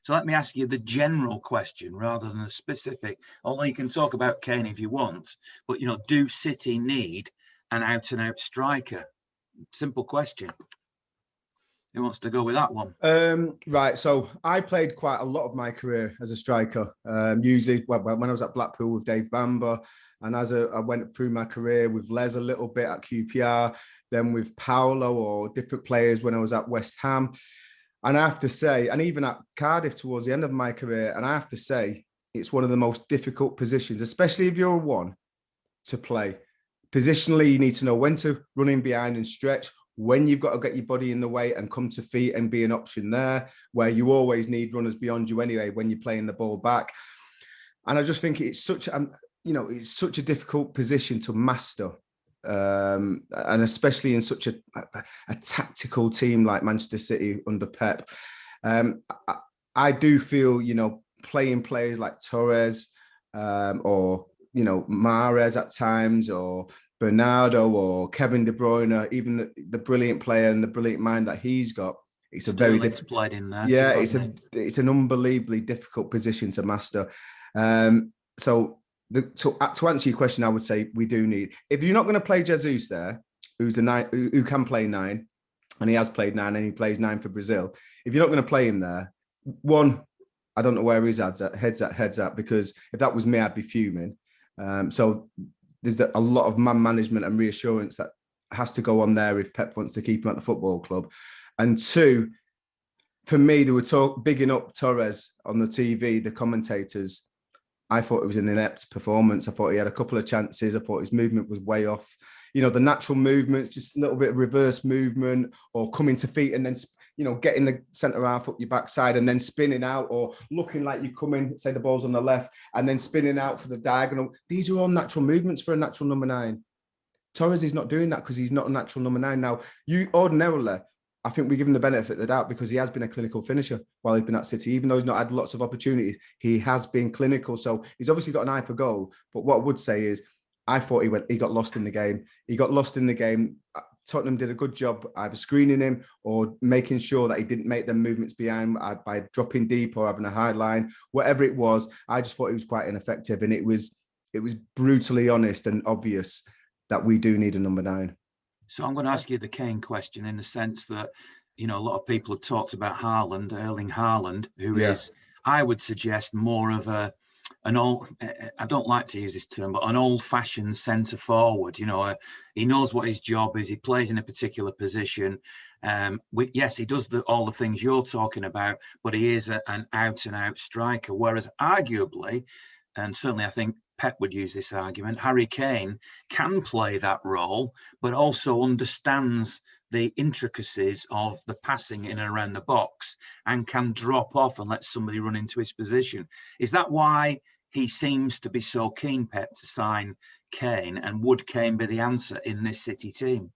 So let me ask you the general question rather than the specific. Although you can talk about Kane if you want, but do City need an out-and-out striker? Simple question. Who wants to go with that one? Right, so I played quite a lot of my career as a striker. Usually, when I was at Blackpool with Dave Bamber, and I went through my career with Les a little bit at QPR, then with Paolo or different players when I was at West Ham. And I have to say, and even at Cardiff towards the end of my career, and I have to say, it's one of the most difficult positions, especially if you're a one, to play. Positionally, you need to know when to run in behind and stretch, when you've got to get your body in the way and come to feet and be an option there, where you always need runners beyond you anyway when you're playing the ball back. And I just think it's such a difficult position to master. And especially in such a tactical team like Manchester City under Pep. I do feel, playing players like Torres or, Mahrez at times, or Bernardo or Kevin De Bruyne, even the brilliant player and the brilliant mind that he's got. It's a very difficult. Played in there. Yeah, it's an unbelievably difficult position to master. So to answer your question, I would say we do need. If you're not going to play Jesus there, who's a nine, who can play 9, and he has played 9, and he plays 9 for Brazil. If you're not going to play him there, one, I don't know where his head's at, because if that was me, I'd be fuming. So there's a lot of man management and reassurance that has to go on there if Pep wants to keep him at the football club. And 2, for me, they were bigging up Torres on the TV, the commentators. I thought it was an inept performance. I thought he had a couple of chances. I thought his movement was way off. The natural movements, just a little bit of reverse movement, or coming to feet and then, getting the centre half up your backside and then spinning out, or looking like you're coming, say the ball's on the left, and then spinning out for the diagonal. These are all natural movements for a natural number 9. Torres is not doing that because he's not a natural number 9. Now, you ordinarily, I think we give him the benefit of the doubt because he has been a clinical finisher while he's been at City. Even though he's not had lots of opportunities, he has been clinical. So he's obviously got an eye for goal. But what I would say is, I thought he got lost in the game. He got lost in the game. Tottenham did a good job either screening him or making sure that he didn't make them movements behind by dropping deep or having a high line. Whatever it was, I just thought he was quite ineffective. And it was brutally honest and obvious that we do need a number 9. So I'm going to ask you the Kane question in the sense that, a lot of people have talked about Erling Haaland, who is, I would suggest, more of I don't like to use this term, but an old-fashioned centre forward. He knows what his job is. He plays in a particular position. Yes, he does all the things you're talking about, but he is an out-and-out striker. Whereas arguably, and certainly I think Pep would use this argument, Harry Kane can play that role, but also understands the intricacies of the passing in and around the box and can drop off and let somebody run into his position. Is that why he seems to be so keen, Pep, to sign Kane? And would Kane be the answer in this City team?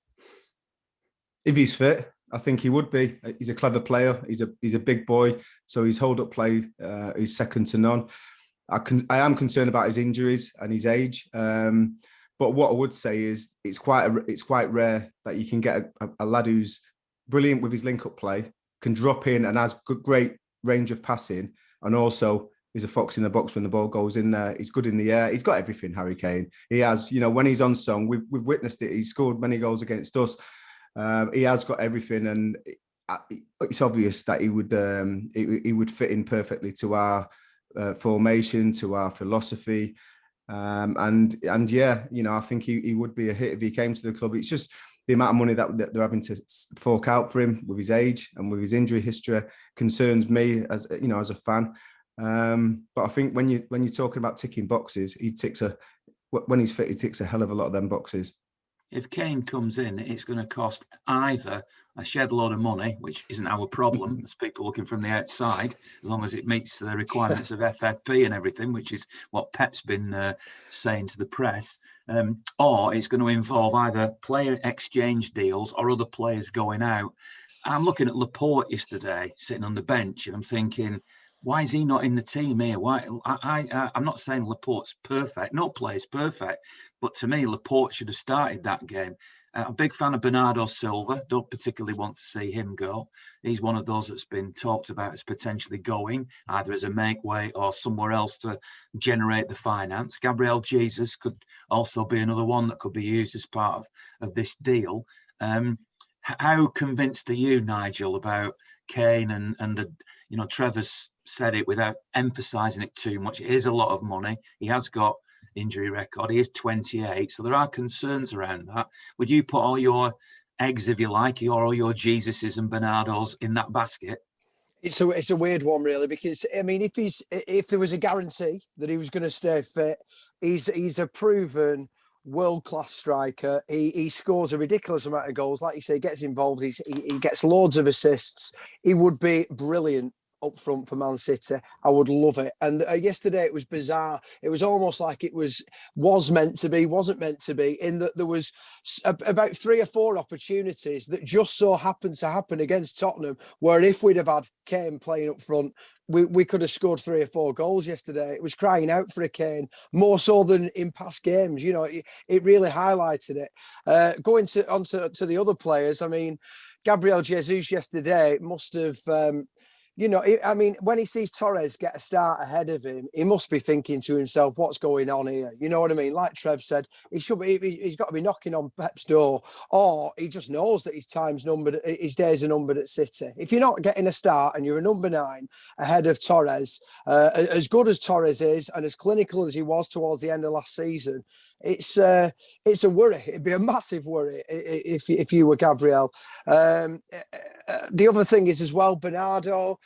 If he's fit, I think he would be. He's a clever player. He's a big boy, so his hold-up play is second to none. I am concerned about his injuries and his age, but what I would say is it's quite rare that you can get a lad who's brilliant with his link-up play, can drop in and has great range of passing, and also is a fox in the box when the ball goes in there. He's good in the air. He's got everything, Harry Kane. He has, when he's on song, we've witnessed it. He scored many goals against us. He has got everything, and it's obvious that he would fit in perfectly to our formation, to our philosophy, and yeah, I think he would be a hit if he came to the club. It's just the amount of money that they're having to fork out for him with his age and with his injury history concerns me as a fan. But I think when you're talking about ticking boxes, when he's fit, he ticks a hell of a lot of them boxes. If Kane comes in, it's going to cost either a shed load of money, which isn't our problem, as people looking from the outside, as long as it meets the requirements of FFP and everything, which is what Pep's been saying to the press, or it's going to involve either player exchange deals or other players going out. I'm looking at Laporte yesterday, sitting on the bench, and I'm thinking, why is he not in the team here? Why? I'm not saying Laporte's perfect. No player's perfect. But to me, Laporte should have started that game. I'm a big fan of Bernardo Silva. Don't particularly want to see him go. He's one of those that's been talked about as potentially going, either as a make way or somewhere else to generate the finance. Gabriel Jesus could also be another one that could be used as part of this deal. How convinced are you, Nigel, about Kane and the, Trevor's said it without emphasising it too much. It is a lot of money. He has got injury record. He is 28, so there are concerns around that. Would you put all your eggs, if you like, all your Jesuses and Bernardos in that basket? It's a weird one, really, because I mean, if there was a guarantee that he was going to stay fit, he's a proven world-class striker. He scores a ridiculous amount of goals. Like you say, he gets involved. He gets loads of assists. He would be brilliant up front for Man City. I would love it. And yesterday it was bizarre. It was almost like it was meant to be, wasn't meant to be, in that there was about 3 or 4 opportunities that just so happened to happen against Tottenham, where if we'd have had Kane playing up front, we could have scored 3 or 4 goals yesterday. It was crying out for a Kane, more so than in past games. It really highlighted it. Going onto the other players, I mean, Gabriel Jesus yesterday must have... I mean, when he sees Torres get a start ahead of him, he must be thinking to himself, what's going on here? You know what I mean? Like Trev said, he's got to be knocking on Pep's door, or he just knows that his time's numbered, his days are numbered at City. If you're not getting a start and you're a number 9 ahead of Torres, as good as Torres is and as clinical as he was towards the end of last season, it's a worry. It'd be a massive worry if you were Gabriel. The other thing is as well, Bernardo,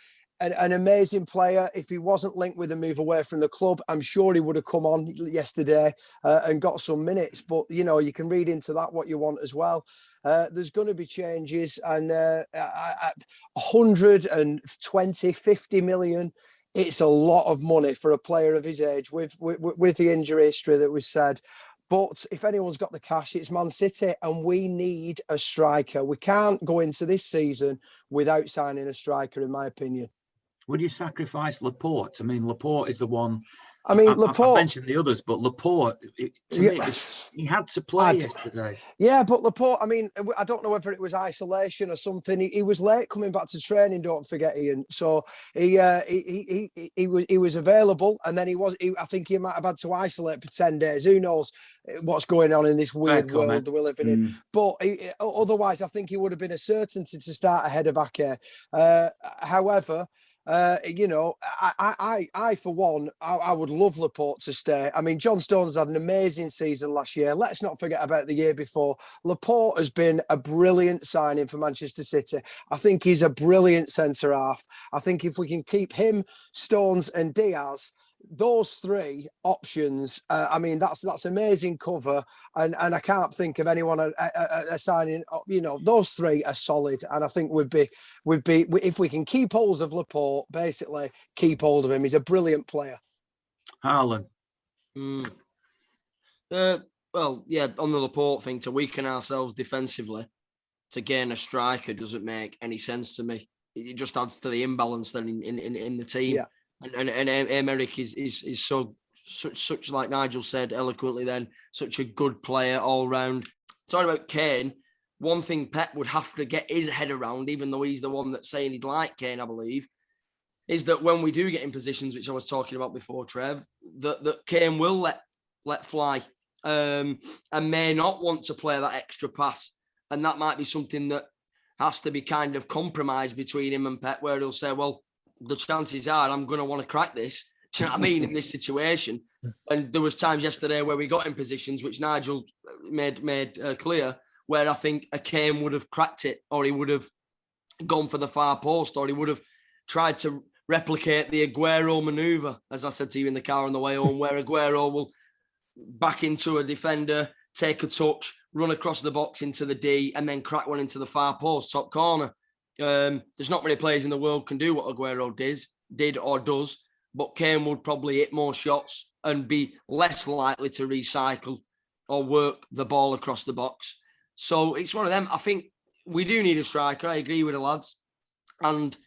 an amazing player. If he wasn't linked with a move away from the club, I'm sure he would have come on yesterday and got some minutes. But, you can read into that what you want as well. There's going to be changes, and 120, 50 million, it's a lot of money for a player of his age with the injury history that was said. But if anyone's got the cash, it's Man City, and we need a striker. We can't go into this season without signing a striker, in my opinion. Would you sacrifice Laporte? I mean, Laporte is the one. I mean, Laporte... I mentioned the others, but Laporte, to me, he had to play yesterday. Yeah, but Laporte, I mean, I don't know whether it was isolation or something. He was late coming back to training, don't forget, Ian. So he was available, and then I think he might have had to isolate for 10 days. Who knows what's going on in this weird world that we're living in. But otherwise, I think he would have been a certainty to start ahead of Ake. However... I for one, I would love Laporte to stay. I mean, John Stones had an amazing season last year. Let's not forget about the year before. Laporte has been a brilliant signing for Manchester City. I think he's a brilliant centre-half. I think if we can keep him, Stones and Diaz, those 3 options, I mean, that's amazing cover, and I can't think of anyone assigning. Those 3 are solid, and I think would be if we can keep hold of Laporte, basically keep hold of him. He's a brilliant player. Haaland. Well, yeah, on the Laporte thing, to weaken ourselves defensively to gain a striker doesn't make any sense to me. It just adds to the imbalance then in the team. Yeah. And Emerick is such like Nigel said eloquently then, such a good player all round. Talking about Kane, one thing Pep would have to get his head around, even though he's the one that's saying he'd like Kane, I believe, is that when we do get in positions, which I was talking about before, Trev, that Kane will let fly and may not want to play that extra pass. And that might be something that has to be kind of compromised between him and Pep, where he'll say, well, the chances are I'm going to want to crack this. Do you know what I mean? In this situation. And there was times yesterday where we got in positions, which Nigel made clear, where I think a Kane would have cracked it, or he would have gone for the far post, or he would have tried to replicate the Aguero manoeuvre, as I said to you in the car on the way home, where Aguero will back into a defender, take a touch, run across the box into the D, and then crack one into the far post, top corner. There's not many players in the world can do what Aguero did or does, but Kane would probably hit more shots and be less likely to recycle or work the ball across the box. So it's one of them. I think we do need a striker. I agree with the lads. And,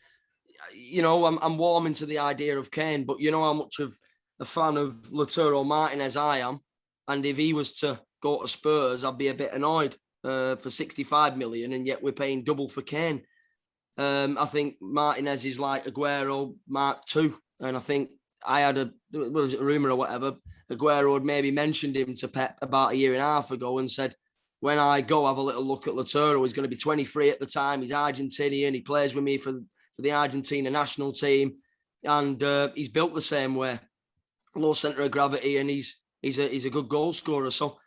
I'm warming to the idea of Kane, but you know how much of a fan of Lautaro Martinez I am. And if he was to go to Spurs, I'd be a bit annoyed. for 65 million, and yet we're paying double for Kane. I think Martinez is like Aguero Mark II, and I think I had a rumor or whatever. Aguero had maybe mentioned him to Pep about a year and a half ago and said, when I go have a little look at Lautaro, he's going to be 23 at the time. He's Argentinian. He plays with me for the Argentina national team, and he's built the same way, low centre of gravity, and he's a good goal scorer. So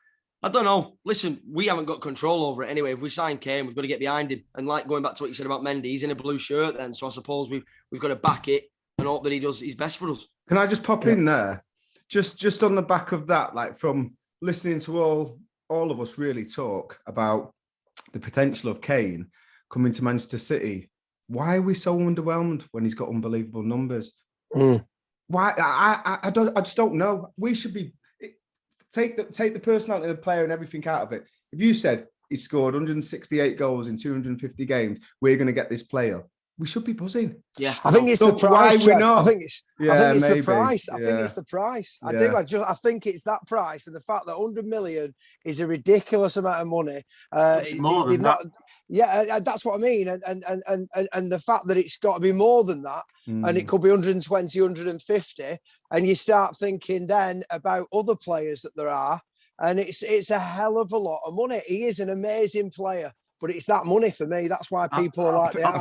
I don't know. Listen, we haven't got control over it anyway. If we sign Kane, we've got to get behind him. And like going back to what you said about Mendy, he's in a blue shirt then. So I suppose we've got to back it and hope that he does his best for us. Can I just pop in there? Just on the back of that, like from listening to all of us really talk about the potential of Kane coming to Manchester City. Why are we so underwhelmed when he's got unbelievable numbers? Why? I just don't know. We should be take the personality of the player and everything out of it. If you said he scored 168 goals in 250 games, we're going to get this player. We should be buzzing. Yeah, I think it's the price. I think it's maybe. the price. I think it's the price. I do. Yeah. I think it's that price, and the fact that 100 million is a ridiculous amount of money. More than that. Yeah, that's what I mean. And the fact that it's got to be more than that, and it could be 120, 150, and you start thinking then about other players that there are, and it's a hell of a lot of money. He is an amazing player. But it's that money for me. That's why people are like they are.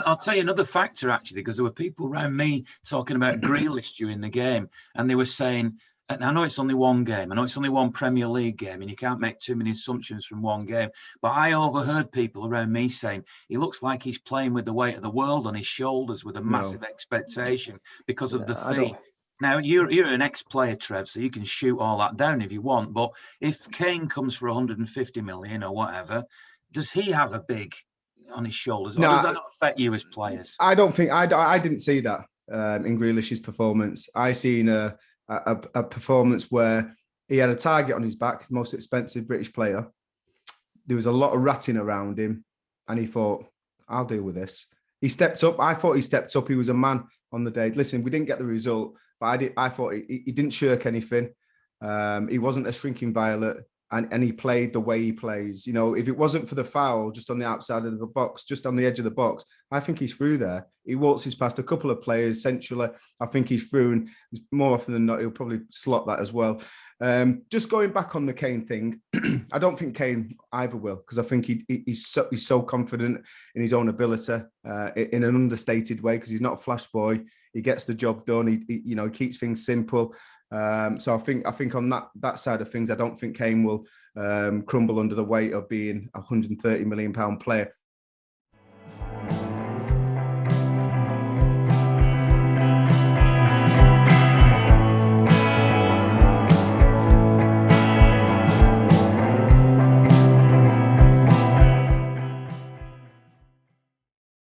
I'll tell you another factor, actually, because there were people around me talking about Grealish during the game, and they were saying, and I know it's only one game, I know it's only one Premier League game, and you can't make too many assumptions from one game, but I overheard people around me saying, he looks like he's playing with the weight of the world on his shoulders with a massive expectation because of the fee. Now, you're an ex-player, Trev, so you can shoot all that down if you want, but if Kane comes for 150 million or whatever, does he have a big on his shoulders? Or does that not affect you as players? I don't think I didn't see that in Grealish's performance. I seen a performance where he had a target on his back, his most expensive British player. There was a lot of ratting around him, and he thought, I'll deal with this. He stepped up. I thought he stepped up. He was a man on the day. Listen, we didn't get the result, but I thought he didn't shirk anything. He wasn't a shrinking violet. And he played the way he plays. You know, if it wasn't for the foul just on the outside of the box, just on the edge of the box, I think he's through there. He waltzes past a couple of players centrally. I think he's through, and more often than not, he'll probably slot that as well. Just going back on the Kane thing, I don't think Kane either will, because I think he's so confident in his own ability in an understated way, because he's not a flash boy. He gets the job done. He keeps things simple. So I think on that side of things, I don't think Kane will crumble under the weight of being a £130 million player.